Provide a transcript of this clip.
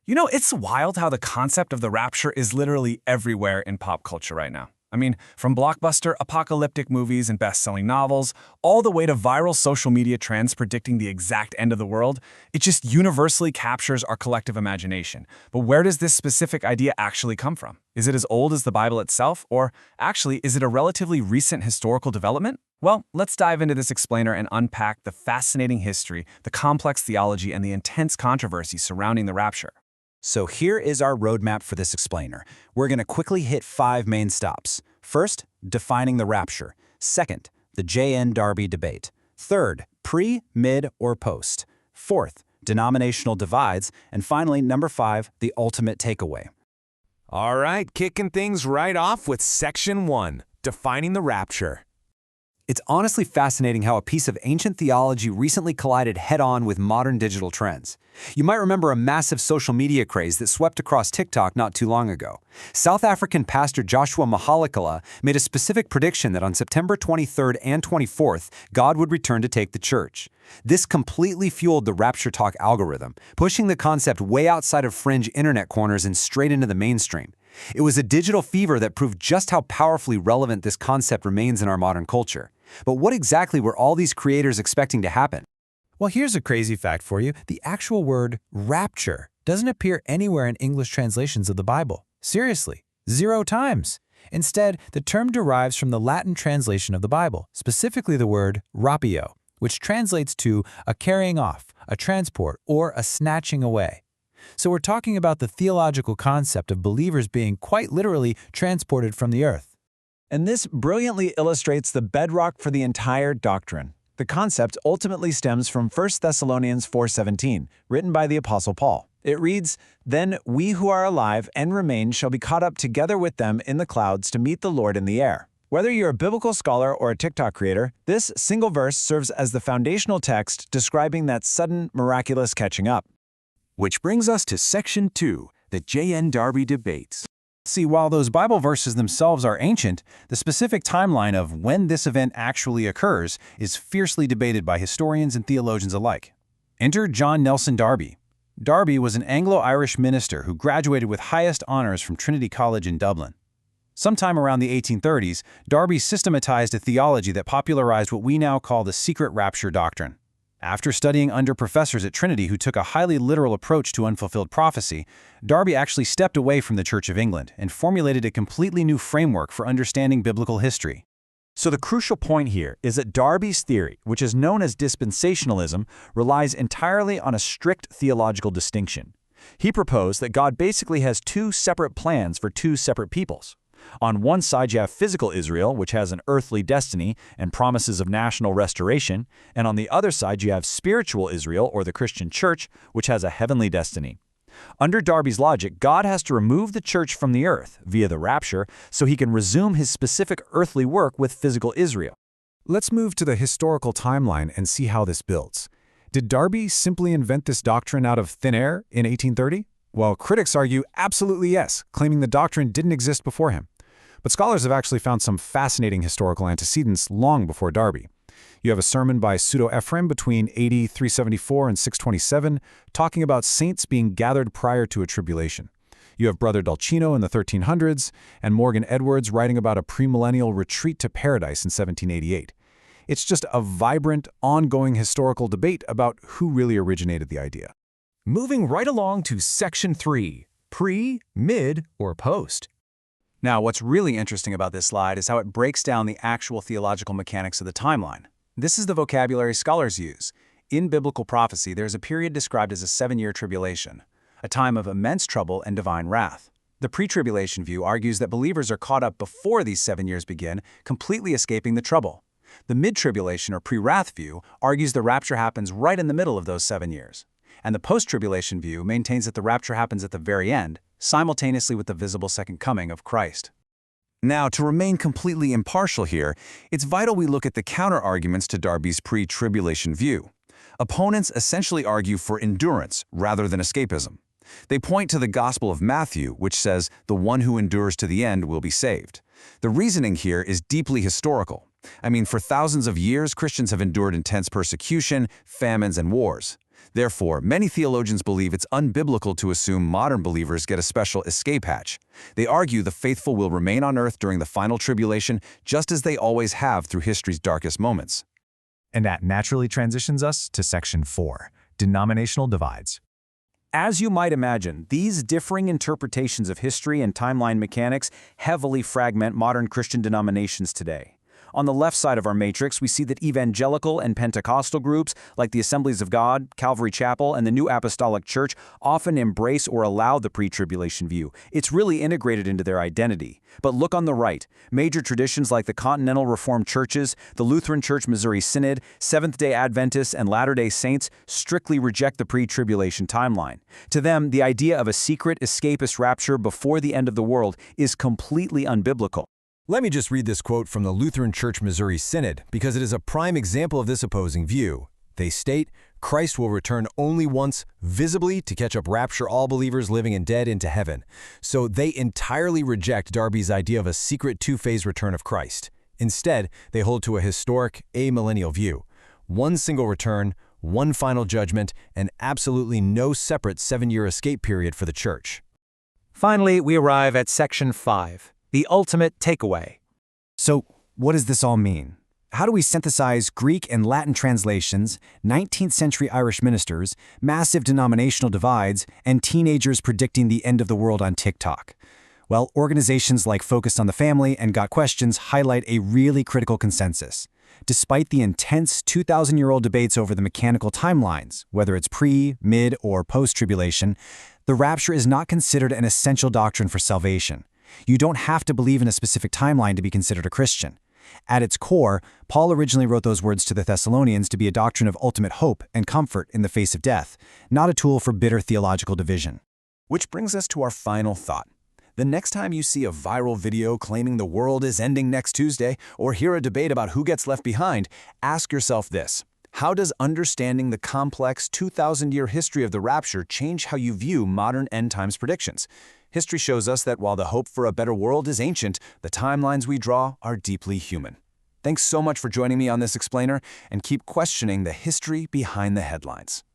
It's wild how the concept of the rapture is literally everywhere in pop culture right now. I mean, from blockbuster apocalyptic movies and best-selling novels, all the way to viral social media trends predicting the exact end of the world, it just universally captures our collective imagination. But where does this specific idea actually come from? Is it as old as the Bible itself, or actually, is it a relatively recent historical development? Well, let's dive into this explainer and unpack the fascinating history, the complex theology, and the intense controversy surrounding the rapture. So here is our roadmap for this explainer. We're going to quickly hit 5 main stops. First, defining the rapture. Second, the J.N. Darby debate. Third, pre, mid, or post. Fourth, denominational divides. And finally, number 5, the ultimate takeaway. All right, kicking things right off with Section 1, defining the rapture. It's honestly fascinating how a piece of ancient theology recently collided head-on with modern digital trends. You might remember a massive social media craze that swept across TikTok not too long ago. South African pastor Joshua Mahalakala made a specific prediction that on September 23rd and 24th, God would return to take the church. This completely fueled the Rapture Talk algorithm, pushing the concept way outside of fringe internet corners and straight into the mainstream. It was a digital fever that proved just how powerfully relevant this concept remains in our modern culture. But what exactly were all these creators expecting to happen? Well, here's a crazy fact for you. The actual word rapture doesn't appear anywhere in English translations of the Bible. Seriously, 0 times. Instead, the term derives from the Latin translation of the Bible, specifically the word rapio, which translates to a carrying off, a transport, or a snatching away. So we're talking about the theological concept of believers being quite literally transported from the earth. And this brilliantly illustrates the bedrock for the entire doctrine. The concept ultimately stems from 1 Thessalonians 4:17, written by the Apostle Paul. It reads, "Then we who are alive and remain shall be caught up together with them in the clouds to meet the Lord in the air." Whether you're a biblical scholar or a TikTok creator, this single verse serves as the foundational text describing that sudden, miraculous catching up. Which brings us to Section 2, the J.N. Darby debates. See, while those Bible verses themselves are ancient, the specific timeline of when this event actually occurs is fiercely debated by historians and theologians alike. Enter John Nelson Darby. Darby was an Anglo-Irish minister who graduated with highest honors from Trinity College in Dublin. Sometime around the 1830s, Darby systematized a theology that popularized what we now call the secret rapture doctrine. After studying under professors at Trinity who took a highly literal approach to unfulfilled prophecy, Darby actually stepped away from the Church of England and formulated a completely new framework for understanding biblical history. So the crucial point here is that Darby's theory, which is known as dispensationalism, relies entirely on a strict theological distinction. He proposed that God basically has 2 separate plans for 2 separate peoples. On one side, you have physical Israel, which has an earthly destiny and promises of national restoration, and on the other side, you have spiritual Israel, or the Christian church, which has a heavenly destiny. Under Darby's logic, God has to remove the church from the earth via the rapture so he can resume his specific earthly work with physical Israel. Let's move to the historical timeline and see how this builds. Did Darby simply invent this doctrine out of thin air in 1830? Well, critics argue absolutely yes, claiming the doctrine didn't exist before him. But scholars have actually found some fascinating historical antecedents long before Darby. You have a sermon by Pseudo-Ephraim between AD 374 and 627 talking about saints being gathered prior to a tribulation. You have Brother Dulcino in the 1300s, and Morgan Edwards writing about a premillennial retreat to paradise in 1788. It's just a vibrant, ongoing historical debate about who really originated the idea. Moving right along to Section 3, pre, mid, or post. Now, what's really interesting about this slide is how it breaks down the actual theological mechanics of the timeline. This is the vocabulary scholars use. In biblical prophecy, there's a period described as a 7-year tribulation, a time of immense trouble and divine wrath. The pre-tribulation view argues that believers are caught up before these 7 years begin, completely escaping the trouble. The mid-tribulation or pre-wrath view argues the rapture happens right in the middle of those 7 years. And the post-tribulation view maintains that the rapture happens at the very end, simultaneously with the visible second coming of Christ. Now, to remain completely impartial here, it's vital we look at the counter-arguments to Darby's pre-tribulation view. Opponents essentially argue for endurance rather than escapism. They point to the Gospel of Matthew, which says, "The one who endures to the end will be saved." The reasoning here is deeply historical. I mean, for thousands of years, Christians have endured intense persecution, famines, and wars. Therefore, many theologians believe it's unbiblical to assume modern believers get a special escape hatch. They argue the faithful will remain on earth during the final tribulation, just as they always have through history's darkest moments. And that naturally transitions us to Section 4, Denominational Divides. As you might imagine, these differing interpretations of history and timeline mechanics heavily fragment modern Christian denominations today. On the left side of our matrix, we see that evangelical and Pentecostal groups, like the Assemblies of God, Calvary Chapel, and the New Apostolic Church, often embrace or allow the pre-tribulation view. It's really integrated into their identity. But look on the right. Major traditions like the Continental Reformed Churches, the Lutheran Church Missouri Synod, Seventh-day Adventists, and Latter-day Saints strictly reject the pre-tribulation timeline. To them, the idea of a secret escapist rapture before the end of the world is completely unbiblical. Let me just read this quote from the Lutheran Church Missouri Synod because it is a prime example of this opposing view. They state, Christ will return only once, visibly, to catch up rapture all believers living and dead into heaven. So they entirely reject Darby's idea of a secret two-phase return of Christ. Instead, they hold to a historic, amillennial view. One single return, one final judgment, and absolutely no separate 7-year escape period for the church. Finally, we arrive at Section 5. The ultimate takeaway. So, what does this all mean? How do we synthesize Greek and Latin translations, 19th century Irish ministers, massive denominational divides, and teenagers predicting the end of the world on TikTok? Well, organizations like Focused on the Family and Got Questions highlight a really critical consensus. Despite the intense 2,000-year-old debates over the mechanical timelines, whether it's pre, mid, or post-tribulation, the rapture is not considered an essential doctrine for salvation. You don't have to believe in a specific timeline to be considered a Christian. At its core, Paul originally wrote those words to the Thessalonians to be a doctrine of ultimate hope and comfort in the face of death, not a tool for bitter theological division. Which brings us to our final thought. The next time you see a viral video claiming the world is ending next Tuesday, or hear a debate about who gets left behind, ask yourself this. How does understanding the complex 2,000-year history of the rapture change how you view modern end times predictions? History shows us that while the hope for a better world is ancient, the timelines we draw are deeply human. Thanks so much for joining me on this explainer, and keep questioning the history behind the headlines.